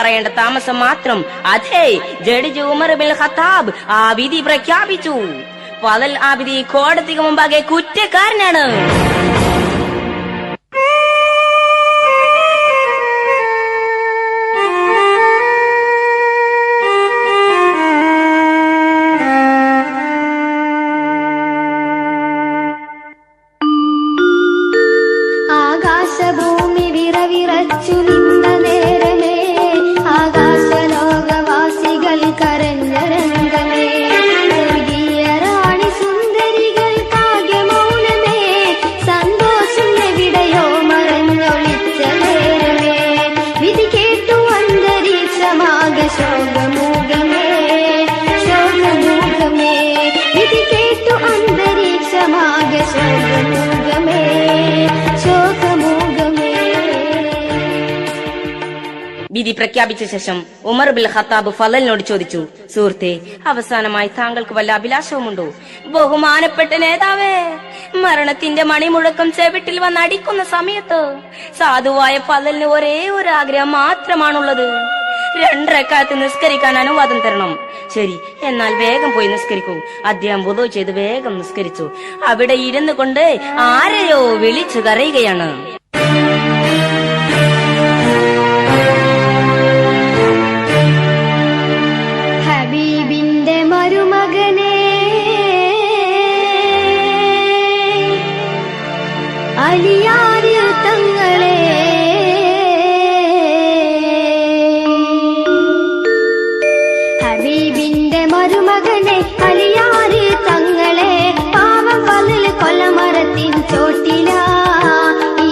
പറയേണ്ട താമസം മാത്രം. അതെ, ജഡ്ജി ഉമർ ബിൻ ഖത്താബ് ആ വിധി പ്രഖ്യാപിച്ചു. ഫളൽ ആബിദി കോടതിക്ക് മുമ്പാകെ കുറ്റക്കാരനാണ്. ആകാശഭൂമി വിറവിറച്ചു നിന്ന നേരമേ, ആകാശലോകവാസികൾ കരഞ്ഞ രംഗമേ, സ്വർഗീയ റാണി സുന്ദരികൾക്കാകെ മൗനമേ, സന്തോഷം എവിടെയോ മറഞ്ഞൊളിച്ച നേരമേ, വിധി കേട്ടു അന്തരീക്ഷമാകെ ശോകമൂകമേ, ശോകമൂകമേ, വിധി കേട്ടു അന്തരീക്ഷമാകെ ശോകമൂകമേ. വിധി പ്രഖ്യാപിച്ച ശേഷം ഉമർ ബിൻ ഖത്താബ് ഫളലിനോട് ചോദിച്ചു, സുഹൃത്തെ, അവസാനമായി താങ്കൾക്ക് വല്ല അഭിലാഷവുമുണ്ടോ? ബഹുമാനപ്പെട്ട നേതാവേ, മരണത്തിന്റെ മണിമുഴക്കം ചെവിട്ടിൽ വന്ന് അടിക്കുന്ന സമയത്ത് സാധുവായ ഫളലിന് ഒരേ ഒരു ആഗ്രഹം മാത്രമാണുള്ളത്. 2 റക്അത്ത് നിസ്കരിക്കാൻ അനുവാദം തരണം. ശരി, എന്നാൽ വേഗം പോയി നിസ്കരിക്കൂ. അദ്ദേഹം വുളൂ ചെയ്ത് വേഗം നിസ്കരിച്ചു. അവിടെ ഇരുന്നു കൊണ്ട് ആരെയോ വിളിച്ചു കരയുകയാണ്. ഹബീബിന്റെ മരുമകനെ, അലിയാരിൽ തങ്ങളെ, ഹബീബിന്റെ മരുമകനെ, അലിയാരിൽ തങ്ങളെ, പാവം ഫളൽ കൊലമരത്തിൻ ചോട്ടില,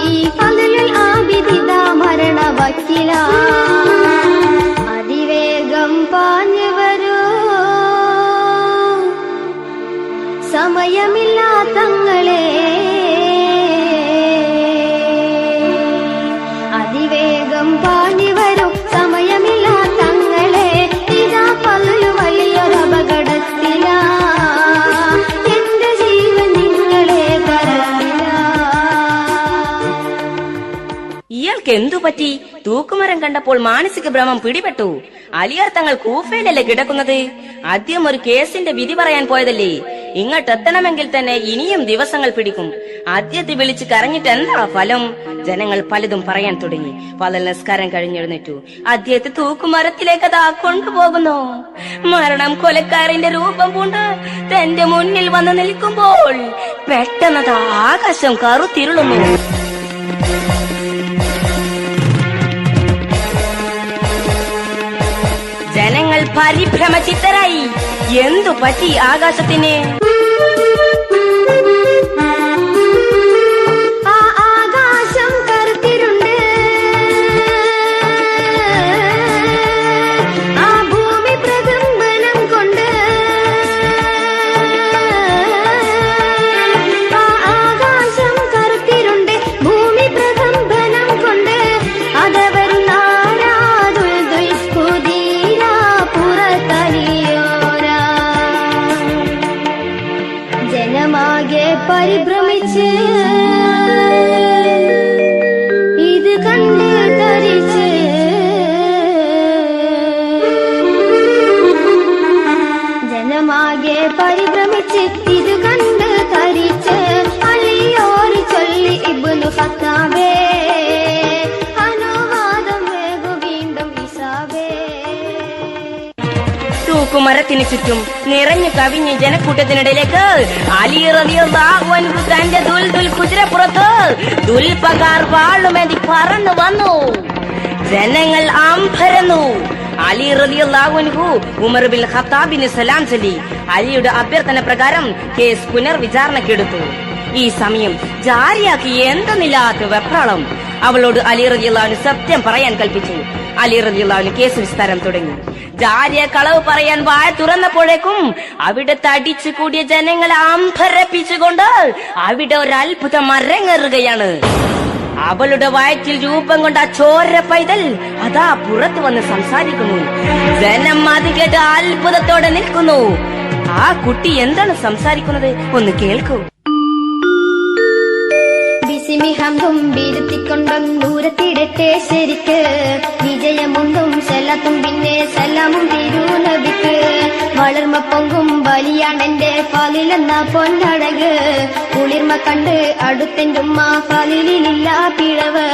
ഈ ഫളലുൽ ആബിദിദ മരണ വക്കില, അതിവേഗം പാഞ്ഞു വരൂ, സമയമില്ല തങ്ങളെ, അതിവേഗം പാഞ്ഞു വരും, സമയമില്ല തങ്ങളെ, ഇതാ ഫളലു വലിയൊരപകടത്തില, എന്റെ ജീവൻ നിങ്ങളെ കരയില. ഇയാൾക്ക് എന്തു പറ്റി? തൂക്കുമരം കണ്ടപ്പോൾ മാനസിക ഭ്രമം പിടിപെട്ടു. അലിയാർ തങ്ങൾ കൂഫയിലല്ലേ കിടക്കുന്നത്? ആദ്യം ഒരു കേസിന്റെ വിധി പറയാൻ പോയതല്ലേ? ഇങ്ങോട്ടെത്തണമെങ്കിൽ തന്നെ ഇനിയും ദിവസങ്ങൾ പിടിക്കും. ആദ്യത്തെ വിളിച്ച് കരഞ്ഞിട്ട് എന്താ ഫലം? ജനങ്ങൾ പലതും പറയാൻ തുടങ്ങി. ഫളൽ നിസ്കാരം കഴിഞ്ഞെഴുന്നേറ്റു. അദ്ദേഹത്തെ തൂക്കുമരത്തിലേക്ക് അതാ കൊണ്ടുപോകുന്നു. മരണം കൊലക്കാരന്റെ രൂപം പൂണ്ട് തന്റെ മുന്നിൽ വന്ന് നിൽക്കുമ്പോൾ പെട്ടെന്നത് ആകാശം കറുത്തിരുളുന്നു. ജനങ്ങൾ പരിഭ്രമചിത്തരായി. എന്തു പറ്റി ആകാശത്തിന്? ആകാശം കറുത്തിരുണ്ട്, ആ ഭൂമി പ്രകമ്പനം കൊണ്ട്, ആകാശം കറുത്തിരുണ്ട്, ഭൂമി പ്രകമ്പനം കൊണ്ട്, അതവർ നാരാതുൽ ദുൽഖുദീന പുറത്തലിയോരാ, ജനമാകെ പരിഭ്രമിച്ച് ഇത് കണ്ട് തരിച്ച്, ജനമാകെ പരിഭ്രമിച്ച് ഇത് കണ്ട് തരിച്ച്, അലിയോര് ചൊല്ലി ഇബ്നു ഖത്താബേ, അനുവാദം വേഗു വീണ്ടും ഹിസാബേ. തൂക്കുമരത്തിന് ചുറ്റും നിറഞ്ഞു കവിഞ്ഞ് ജനക്കൂട്ടത്തിനിടയിലേക്ക് അലി റളിയല്ലാഹു അൻഹു തന്റെ ദുൽദുൽ കുതിരപ്പുറത്ത് ദുൽപകാർ വാളുമേന്തി പറന്നു വന്നു. ജനങ്ങൾ അമ്പരന്നു. അലി റളിയല്ലാഹു അൻഹു ഉമർ ബിൻ ഖത്താബിന് സലാം ചൊല്ലി. അലിയുടെ അഭ്യർത്ഥന പ്രകാരം കേസ് പുനർവിചാരണക്കെടുത്തു. ഈ സമയം ജാരിയാക്ക് എന്തെന്നില്ലാത്ത വെപ്രാളം. അവളോട് അലി റളിയല്ലാഹു അൻഹു സത്യം പറയാൻ കൽപ്പിച്ചു. അലി റളിയല്ലാഹു അൻഹു കേസ് വിസ്താരം തുടങ്ങി. ജാരിയ കളവ് പറയാൻ വായ തുറന്നപ്പോഴേക്കും അവിടെ തടിച്ചു കൂടിയ ജനങ്ങളെ അമ്പരപ്പിച്ചുകൊണ്ട് അവിടെ ഒരു അത്ഭുതം അരങ്ങേറുകയാണ്. അവളുടെ വയറ്റിൽ രൂപം കൊണ്ട ചോര പൈതൽ അതാ പുറത്തു വന്ന് സംസാരിക്കുന്നു. ജനം അത് കേട്ട് അത്ഭുതത്തോടെ നിൽക്കുന്നു. ആ കുട്ടി എന്താണ് സംസാരിക്കുന്നത്? ഒന്ന് കേൾക്കൂ. ബിസിമിഹം ബിരുത്തിക്കൊണ്ടൊന്നൂരത്തിടട്ടെ ശരിക്ക് വിജയമുണ്ടും സലാത്തും പിന്നെ സലാമും തിരുനബിക്ക് വളർമ പൊങ്കും വലിയാണെന്റെ ഫാലിലെന്ന പൊന്നഴക് കുളിർമ കണ്ട് അടുത്തെന്റുമ്മ ഫാലിലില്ല പിഴവ്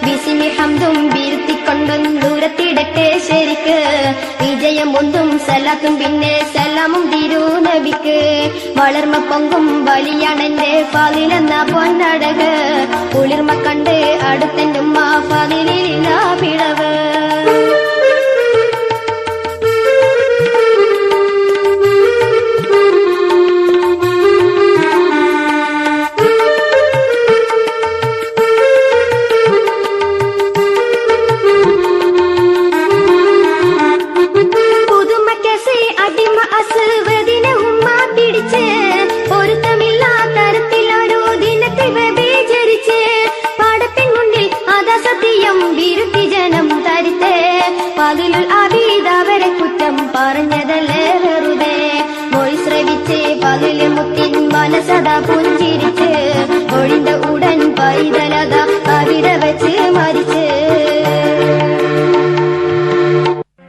ബിസിമിഹം ബിരുത്തിക്കൊണ്ടൊന്നൂരത്തിടട്ടെ ശരിക്ക് വിജയമുണ്ടും സലാത്തും പിന്നെ സലാമും തിരുനബിക്ക് വളർമ പൊങ്കും വലിയാണെന്റെ ഫാലിലെന്ന പൊന്നഴക് കുളിർമ കണ്ട് അടുത്തെന്റുമ്മ ഫാലിലില്ല പിഴവ് അവരെ കുറ്റം പറഞ്ഞതല്ലേ വെറുതെ മൊഴി ശ്രവിച്ച് പകല് മുത്തിൻ മനസദാ പുഞ്ചിരിച്ച് ഒഴിந்த ഉടൻ പൈതലത അവിടെ വെച്ച് മരിച്ച്.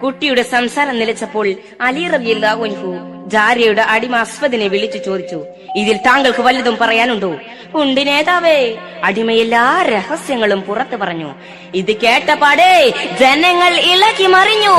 കുട്ടിയുടെ സംസാരം നിലച്ചപ്പോൾ അലി റളിയല്ലാഹു അൻഹു ജാരിയയുടെ അടിമ അസ്വദിനെ വിളിച്ചു ചോദിച്ചു, ഇതിൽ താങ്കൾക്ക് വല്ലതും പറയാനുണ്ടോ? ഉണ്ട് നേതാവേ. അടിമ എല്ലാ രഹസ്യങ്ങളും പുറത്തു പറഞ്ഞു. ഇത് കേട്ടപാടെ ജനങ്ങൾ ഇളകി മറിഞ്ഞു.